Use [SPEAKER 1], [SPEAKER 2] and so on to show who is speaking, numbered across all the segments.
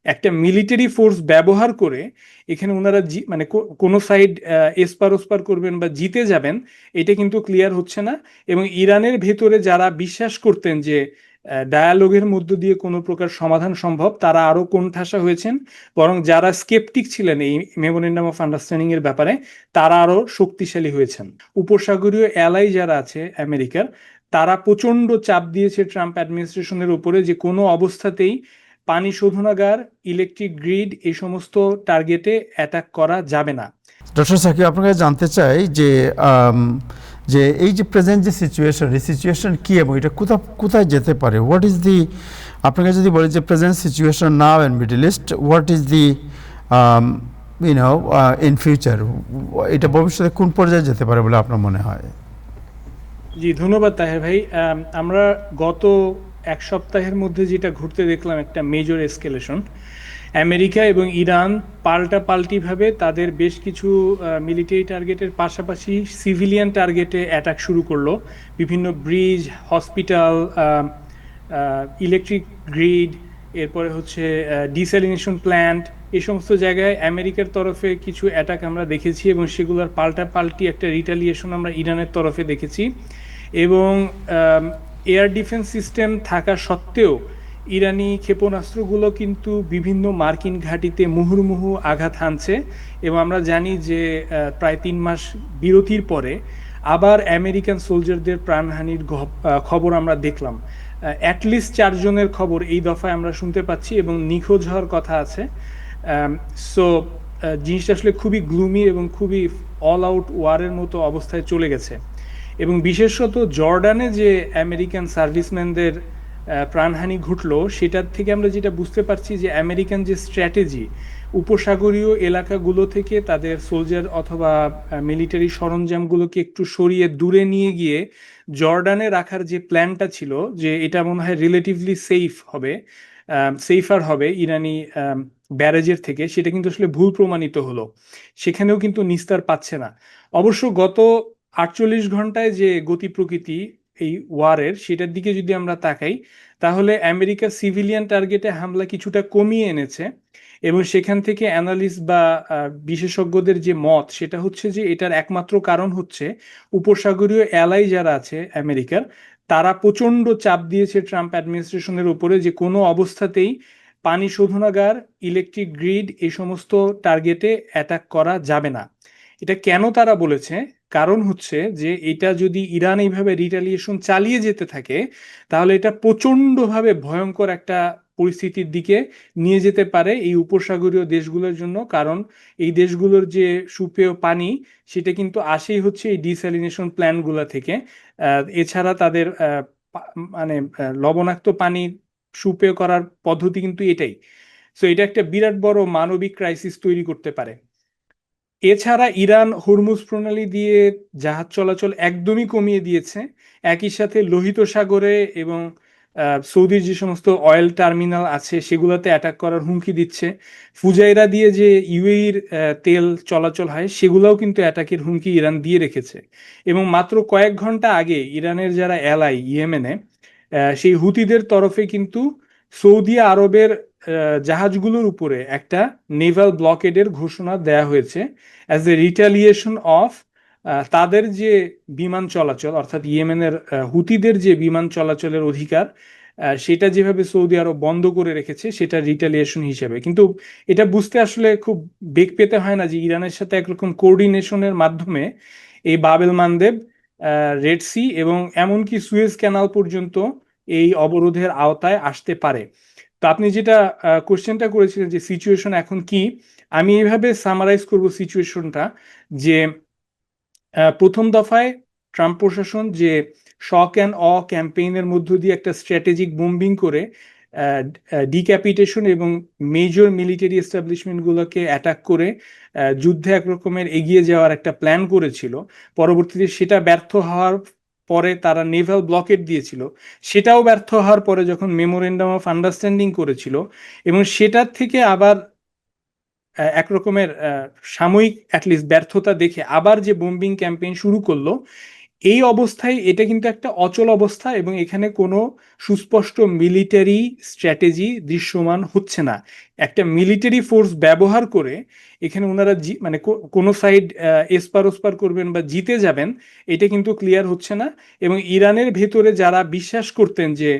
[SPEAKER 1] একটা military force ব্যবহার করে এখানে ওনারা মানে কোনো সাইড এসপার ওসপার করবেন বা জিতে যাবেন, এটা কিন্তু ক্লিয়ার হচ্ছে না। এবং ইরানের ভেতরে যারা বিশ্বাস করতেন যে ডায়ালগের মধ্য দিয়ে কোনো প্রকার সমাধান সম্ভব, তারা আরো কোণঠাসা হয়েছেন। বরং যারা স্কেপটিক ছিলেন এই মেমোরেন্ডাম অফ আন্ডারস্ট্যান্ডিং এর ব্যাপারে, তারা আরো শক্তিশালী হয়েছেন। উপসাগরীয় অ্যালাই যারা আছে আমেরিকার, তারা প্রচন্ড চাপ দিয়েছে ট্রাম্প অ্যাডমিনিস্ট্রেশনের উপরে যে কোনো অবস্থাতেই পানি শোধনাগার, ইলেকট্রিক গ্রিড এই সমস্ত টার্গেটে অ্যাটাক করা যাবে না।
[SPEAKER 2] ডক্টর সাকিব, আপনার কাছে জানতে চাই যে যে এই যে প্রেজেন্ট যে সিচুয়েশন, এই সিচুয়েশন কি এবং এটা কোথায় যেতে পারে? হোয়াট ইজ দি, আপনাকে যদি বলি যে present situation now in middle east, what is the YONO in future, এটা ভবিষ্যতে কোন পর্যায়ে যেতে পারে বলে আপনার মনে হয়?
[SPEAKER 1] জি, ধন্যবাদ তাহের ভাই। আমরা গত এক সপ্তাহের মধ্যে যেটা ঘুরতে দেখলাম, একটা মেজর এসকেলেশন। আমেরিকা এবং ইরান পাল্টাপাল্টিভাবে তাদের বেশ কিছু মিলিটারি টার্গেটের পাশাপাশি সিভিলিয়ান টার্গেটে অ্যাটাক শুরু করলো। বিভিন্ন ব্রিজ, হসপিটাল, ইলেকট্রিক গ্রিড, এরপরে হচ্ছে ডিস্যালিনেশন প্ল্যান্ট, এই সমস্ত জায়গায় আমেরিকার তরফে কিছু অ্যাটাক আমরা দেখেছি এবং সেগুলোর পাল্টাপাল্টি একটা রিটালিয়েশন আমরা ইরানের তরফে দেখেছি। এবং এয়ার ডিফেন্স সিস্টেম থাকা সত্ত্বেও ইরানি ক্ষেপণাস্ত্রগুলো কিন্তু বিভিন্ন মার্কিন ঘাঁটিতে মুহুর্মুহু আঘাত হানছে। এবং আমরা জানি যে প্রায় 3 মাস বিরতির পরে আবার আমেরিকান সোলজারদের প্রাণহানির খবর আমরা দেখলাম। অ্যাটলিস্ট 4 জনের খবর এই দফায় আমরা শুনতে পাচ্ছি এবং নিখোঁজ হওয়ার কথা আছে। সো জিনিসটা আসলে খুবই গ্লুমি এবং খুবই অল আউট ওয়ারের মতো অবস্থায় চলে গেছে। এবং বিশেষত জর্ডানে যে আমেরিকান সার্ভিসম্যানদের প্রাণহানি ঘটলো, সেটার থেকে আমরা যেটা বুঝতে পারছি যে আমেরিকান যে স্ট্র্যাটেজি, উপসাগরীয় এলাকাগুলো থেকে তাদের সোলজার অথবা মিলিটারি সরঞ্জামগুলোকে একটু সরিয়ে দূরে নিয়ে গিয়ে জর্ডানে রাখার যে প্ল্যানটা ছিল, যে এটা মনে হয় রিলেটিভলি সেফার হবে ইরানি ব্যারেজের থেকে, সেটা কিন্তু আসলে ভুল প্রমাণিত হলো। সেখানেও কিন্তু নিস্তার পাচ্ছে না। অবশ্য গত 48 ঘন্টায় যে গতি প্রকৃতি এই ওয়ারের, সেটার দিকে যদি আমরা তাকাই, তাহলে আমেরিকা সিভিলিয়ান টার্গেটে হামলা কিছুটা কমিয়ে এনেছে। এবং সেখান থেকে অ্যানালিস্ট বা বিশেষজ্ঞদের যে মত, সেটা হচ্ছে যে এটার একমাত্র কারণ হচ্ছে উপসাগরীয় অ্যালাই যারা আছে আমেরিকার, তারা প্রচন্ড চাপ দিয়েছে ট্রাম্প অ্যাডমিনিস্ট্রেশনের উপরে যে কোনো অবস্থাতেই পানি শোধনাগার, ইলেকট্রিক গ্রিড এই সমস্ত টার্গেটে অ্যাটাক করা যাবে না। এটা কেন তারা বলেছে? কারণ হচ্ছে যে এটা যদি ইরান এইভাবে রিটালিয়েশন চালিয়ে যেতে থাকে, তাহলে এটা প্রচন্ডভাবে ভয়ঙ্কর একটা পরিস্থিতির দিকে নিয়ে যেতে পারে এই উপসাগরীয় দেশগুলোর জন্য। কারণ এই দেশগুলোর যে সুপেয় পানি, সেটা কিন্তু আসেই হচ্ছে এই ডিস্যালিনেশন প্ল্যান্টগুলো থেকে। এছাড়া তাদের মানে লবণাক্ত পানি সুপেয় করার পদ্ধতি কিন্তু এটাই। সো এটা একটা বিরাট বড় মানবিক ক্রাইসিস তৈরি করতে পারে। এছাড়া ইরান হরমুজ প্রণালী দিয়ে জাহাজ চলাচল একদমই কমিয়ে দিয়েছে। একই সাথে লোহিত সাগরে এবং সৌদির যে সমস্ত অয়েল টার্মিনাল আছে সেগুলোতে অ্যাটাক করার হুমকি দিচ্ছে। ফুজাইরা দিয়ে যে ইউএইর তেল চলাচল হয়, সেগুলোও কিন্তু অ্যাটাকের হুমকি ইরান দিয়ে রেখেছে। এবং মাত্র কয়েক ঘন্টা আগে ইরানের যারা এলাই ইয়েমেনে, সেই হুতিদের তরফে কিন্তু সৌদি আরবের জাহাজগুলোর উপরে একটা নেভাল ব্লকেডের ঘোষণা দেয়া হয়েছে অ্যাজ এ রিটালিয়েশন অফ তাদের যে বিমান চলাচল, অর্থাৎ ইয়েমেনের হুতিদের যে বিমান চলাচলের অধিকার, সেটা যেভাবে সৌদি আরব বন্ধ করে রেখেছে, সেটা রিটালিয়েশন হিসেবে। কিন্তু এটা বুঝতে আসলে খুব বেগ পেতে হয় না যে ইরানের সাথে একরকম কোঅর্ডিনেশনের মাধ্যমে এই বাবেল মানদেব, রেড সি এবং এমনকি সুয়েজ ক্যানাল পর্যন্ত এই অবরোধের আওতায় আসতে পারে। তো আপনি যেটা কোশ্চেনটা করেছিলেন যে সিচুয়েশন এখন কি, আমি এইভাবে সামারাইজ করব সিচুয়েশনটা। যে প্রথম দফায় ট্রাম্প প্রশাসন যে শক অ্যান্ড অ ক্যাম্পেইনের মধ্য দিয়ে একটা স্ট্র্যাটেজিক বোম্বিং করে ডিক্যাপিটেশন এবং মেজর মিলিটারি এস্টাবলিশমেন্টগুলোকে অ্যাটাক করে যুদ্ধে একরকমের এগিয়ে যাওয়ার একটা প্ল্যান করেছিল। পরবর্তীতে সেটা ব্যর্থ হওয়ার পরে তারা নেভাল ব্লকেট দিয়েছিল। সেটাও ব্যর্থ হওয়ার পরে যখন মেমোরেন্ডাম অফ আন্ডারস্ট্যান্ডিং করেছিল, এবং সেটার থেকে আবার একরকমের সাময়িক অ্যাটলিস্ট ব্যর্থতা দেখে আবার যে বোম্বিং ক্যাম্পেইন শুরু করলো, এই অবস্থায় এটা কিন্তু একটা অচল অবস্থা এবং এখানে কোনো সুস্পষ্ট মিলিটারি স্ট্র্যাটেজি দৃশ্যমান হচ্ছে না। একটা মিলিটারি ফোর্স ব্যবহার করে এখানে ওনারা মানে কোনো সাইড এসপার ওসপার করবেন বা জিতে যাবেন, এটা কিন্তু ক্লিয়ার হচ্ছে না। এবং ইরানের ভেতরে যারা বিশ্বাস করতেন যে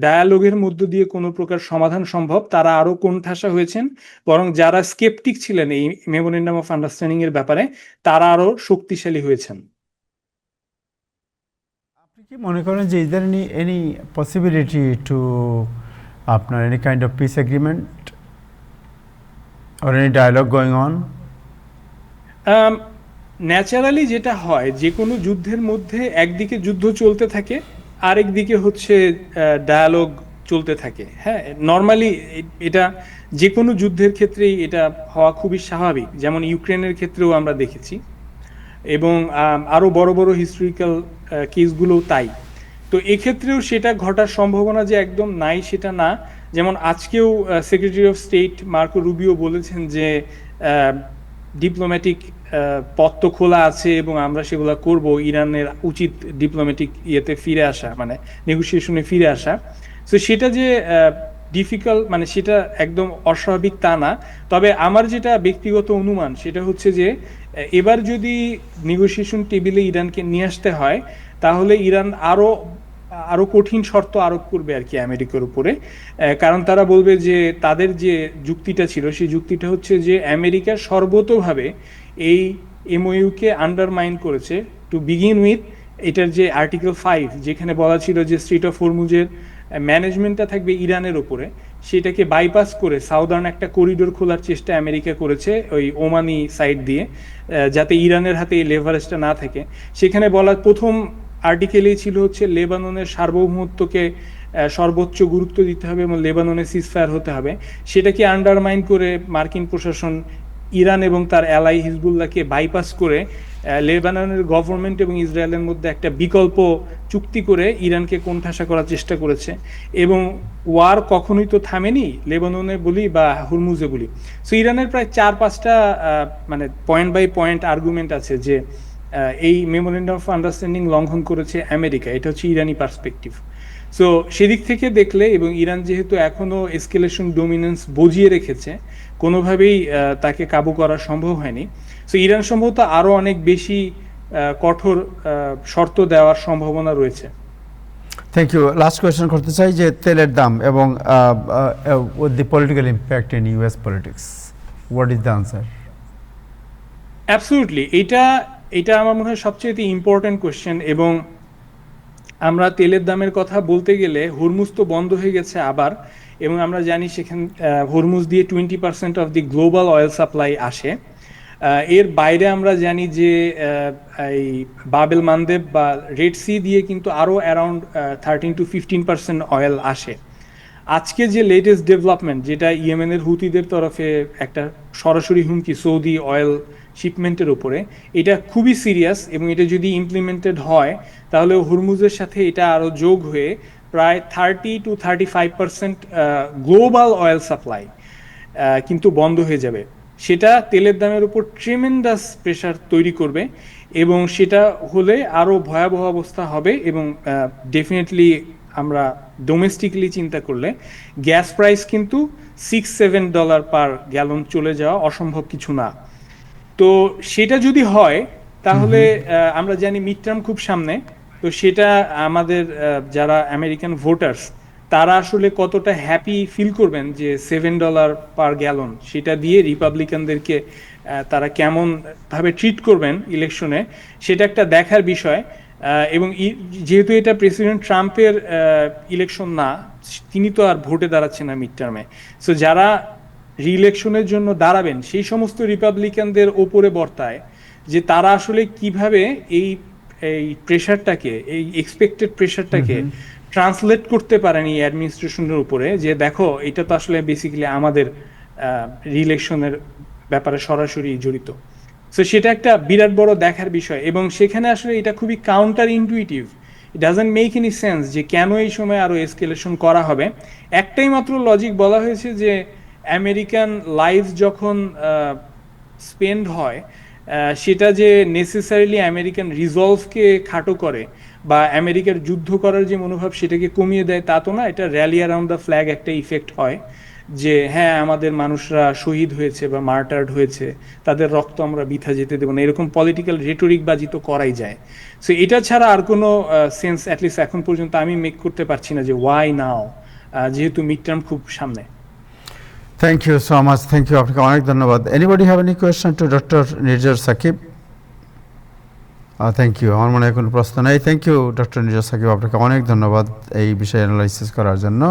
[SPEAKER 1] ডায়ালগের মধ্য দিয়ে কোনো প্রকার সমাধান সম্ভব, তারা আরো কোণঠাসা হয়েছেন। বরং যারা স্কেপটিক ছিলেন এই মেমোরেন্ডাম অফ আন্ডারস্ট্যান্ডিং এর ব্যাপারে, তারা আরো শক্তিশালী হয়েছেন।
[SPEAKER 2] আপনি কি মনে করেন যে is there any possibility to আপনার any kind of peace agreement or any dialogue going on?
[SPEAKER 1] Naturally যেটা হয়, যে কোনো যুদ্ধের মধ্যে একদিকে যুদ্ধ চলতে থাকে, আরেক দিকে হচ্ছে ডায়ালগ চলতে থাকে। হ্যাঁ, নর্মালি এটা যে কোনো যুদ্ধের ক্ষেত্রেই এটা হওয়া খুবই স্বাভাবিক, যেমন ইউক্রেনের ক্ষেত্রেও আমরা দেখেছি, এবং আরো বড় বড় হিস্টোরিক্যাল কেসগুলো তাই। তো এক্ষেত্রেও সেটা ঘটার সম্ভাবনা যে একদম নাই সেটা না। যেমন আজকেও secretary of state Marco Rubio বলেছেন যে ডিপ্লোম্যাটিক পথ তো খোলা আছে এবং আমরা সেগুলো করব, ইরানের উচিত ডিপ্লোম্যাটিক ইয়েতে ফিরে আসা, মানে নেগোসিয়েশনে ফিরে আসা। তো সেটা যে ডিফিকাল্ট, মানে সেটা একদম অস্বাভাবিক তা না। তবে আমার যেটা ব্যক্তিগত অনুমান সেটা হচ্ছে যে এবার যদি নেগোসিয়েশন টেবিলে ইরানকে নিয়ে আসতে হয়, তাহলে ইরান আরো আরো কঠিন শর্ত আরোপ করবে আর কি আমেরিকার উপরে। কারণ তারা বলবে যে তাদের যে যুক্তিটা ছিল, সেই যুক্তিটা হচ্ছে যে আমেরিকা সর্বতোভাবে এই এমওইউকে আন্ডারমাইন করেছে টু বিগিন উইথ। এটার যে আর্টিকেল 5, যেখানে বলা ছিল যে স্ট্রেট অফ হরমুজের ম্যানেজমেন্টটা থাকবে ইরানের উপরে, সেটাকে বাইপাস করে সাউদার্ন একটা করিডোর খোলার চেষ্টা আমেরিকা করেছে ওই ওমানি সাইড দিয়ে, যাতে ইরানের হাতে এই লেভারেজটা না থাকে। সেখানে বলা প্রথম আর্টিকেলেই ছিল হচ্ছে লেবাননের সার্বভৌমত্বকে সর্বোচ্চ গুরুত্ব দিতে হবে এবং লেবাননে সিজফায়ার হতে হবে। সেটাকে আন্ডারমাইন করে মার্কিন প্রশাসন ইরান এবং তার অ্যালাই হিজবুল্লাহকে বাইপাস করে লেবাননের গভর্নমেন্ট এবং ইসরায়েলের মধ্যে একটা বিকল্প চুক্তি করে ইরানকে কোণঠাসা করার চেষ্টা করেছে। এবং ওয়ার কখনোই তো থামেনি, লেবাননে বলি বা হুরমুজে বলি। সো ইরানের প্রায় 4-5টা মানে পয়েন্ট বাই পয়েন্ট আর্গুমেন্ট আছে যে এই মেমোরেন্ডাম অফ আন্ডারস্ট্যান্ডিং লঙ্ঘন করেছে আমেরিকা। এটা হচ্ছে ইরানি পার্সপেক্টিভ। সো সেদিক থেকে দেখলে, এবং ইরান যেহেতু এখনো এসকেলেশন ডোমিনেন্স বজিয়ে রেখেছে, কোনোভাবেই তাকে কাবু করা সম্ভব হয়নি। সো ইরান সম্ভবত আরো অনেক বেশি কঠোর শর্ত দেওয়ার সম্ভাবনা রয়েছে।
[SPEAKER 2] Thank you. লাস্ট কোয়েশ্চেন করতে চাই যে তেলের দাম এবং দি political impact in US politics, what is the answer?
[SPEAKER 1] Absolutely, এটা আমার মনে হয় সবচেয়ে ইম্পর্টেন্ট কোয়েশ্চেন। এবং আমরা তেলের দামের কথা বলতে গেলে, হরমুজ তো বন্ধ হয়ে গেছে আবার, এবং আমরা জানি সেখানে হরমুজ দিয়ে 20% of the global oil supply আসে। এর বাইরে আমরা জানি যে এই বাবেল মানদেব বা রেড সি দিয়ে কিন্তু আরও অ্যারাউন্ড 13-15% অয়েল আসে। আজকে যে লেটেস্ট ডেভেলপমেন্ট, যেটা ইয়েমেনের হুতিদের তরফে একটা সরাসরি হুমকি সৌদি অয়েল শিপমেন্টের উপরে, এটা খুবই সিরিয়াস। এবং এটা যদি ইমপ্লিমেন্টেড হয়, তাহলে হরমুজের সাথে এটা আরও যোগ হয়ে প্রায় 30-35% গ্লোবাল অয়েল সাপ্লাই কিন্তু বন্ধ হয়ে যাবে। সেটা তেলের দামের উপর ট্রিমেন্ডাস প্রেশার তৈরি করবে, এবং সেটা হলে আরও ভয়াবহ অবস্থা হবে। এবং ডেফিনেটলি আমরা ডোমেস্টিকলি চিন্তা করলে গ্যাস প্রাইস কিন্তু $6-7 পার গ্যালন চলে যাওয়া অসম্ভব কিছু না। তো সেটা যদি হয়, তাহলে আমরা জানি মিড টার্ম খুব সামনে। তো সেটা আমাদের যারা আমেরিকান ভোটার্স, তারা আসলে কতটা হ্যাপি ফিল করবেন যে $7 পার গ্যালন, সেটা দিয়ে রিপাবলিকানদেরকে তারা কেমন ভাবে ট্রিট করবেন ইলেকশনে, সেটা একটা দেখার বিষয়। এবং যেহেতু এটা প্রেসিডেন্ট ট্রাম্পের ইলেকশন না, তিনি তো আর ভোটে দাঁড়াচ্ছেন না মিড টার্মে। সো যারা রিইলেকশনের জন্য দাঁড়াবেন, সেই সমস্ত রিপাবলিকানদের ওপরে বর্তায় যে তারা আসলে কিভাবে এই এই প্রেশারটাকে, এই এক্সপেক্টেড প্রেশারটাকে ট্রান্সলেট করতে পারেন এই অ্যাডমিনিস্ট্রেশনের উপরে, যে দেখো এটা তো আসলে বেসিক্যালি আমাদের রিইলেকশনের ব্যাপারে সরাসরি জড়িত। সো সেটা একটা বিরাট বড় দেখার বিষয়। এবং সেখানে আসলে এটা খুবই counter intuitive, it doesn't make any sense যে কেন এই সময় আরো এসকেলেশন করা হবে। একটাই মাত্র লজিক বলা হয়েছে যে আমেরিকান লাইফ যখন স্পেন্ড হয় সেটা যে নেসেসারিলি আমেরিকান রিজলভকে খাটো করে বা আমেরিকার যুদ্ধ করার যে মনোভাব সেটাকে কমিয়ে দেয় তা তো না, এটা র্যালি অ্যারাউন্ড দ্য ফ্ল্যাগ একটা ইফেক্ট হয় যে হ্যাঁ আমাদের মানুষরা শহীদ হয়েছে বা মার্টার্ড হয়েছে, তাদের রক্ত আমরা বৃথা যেতে দেবো না, এরকম পলিটিক্যাল রেটরিক বাজি তো করাই যায়। সো এটা ছাড়া আর কোনো সেন্স অ্যাটলিস্ট এখন পর্যন্ত আমি মেক করতে পারছি না যে ওয়াই নাও, যেহেতু মিড টার্ম খুব সামনে।
[SPEAKER 2] Thank you so much, thank you, আপনাকে অনেক ধন্যবাদ। Anybody have any question to doctor Nirjhar Sakib? Thank you, আমার মনে হয় কোনো প্রশ্ন নেই। Thank you doctor Nirjhar Sakib, আপনাকে অনেক ধন্যবাদ এই বিষয়ে অ্যানালাইসিস করার জন্য।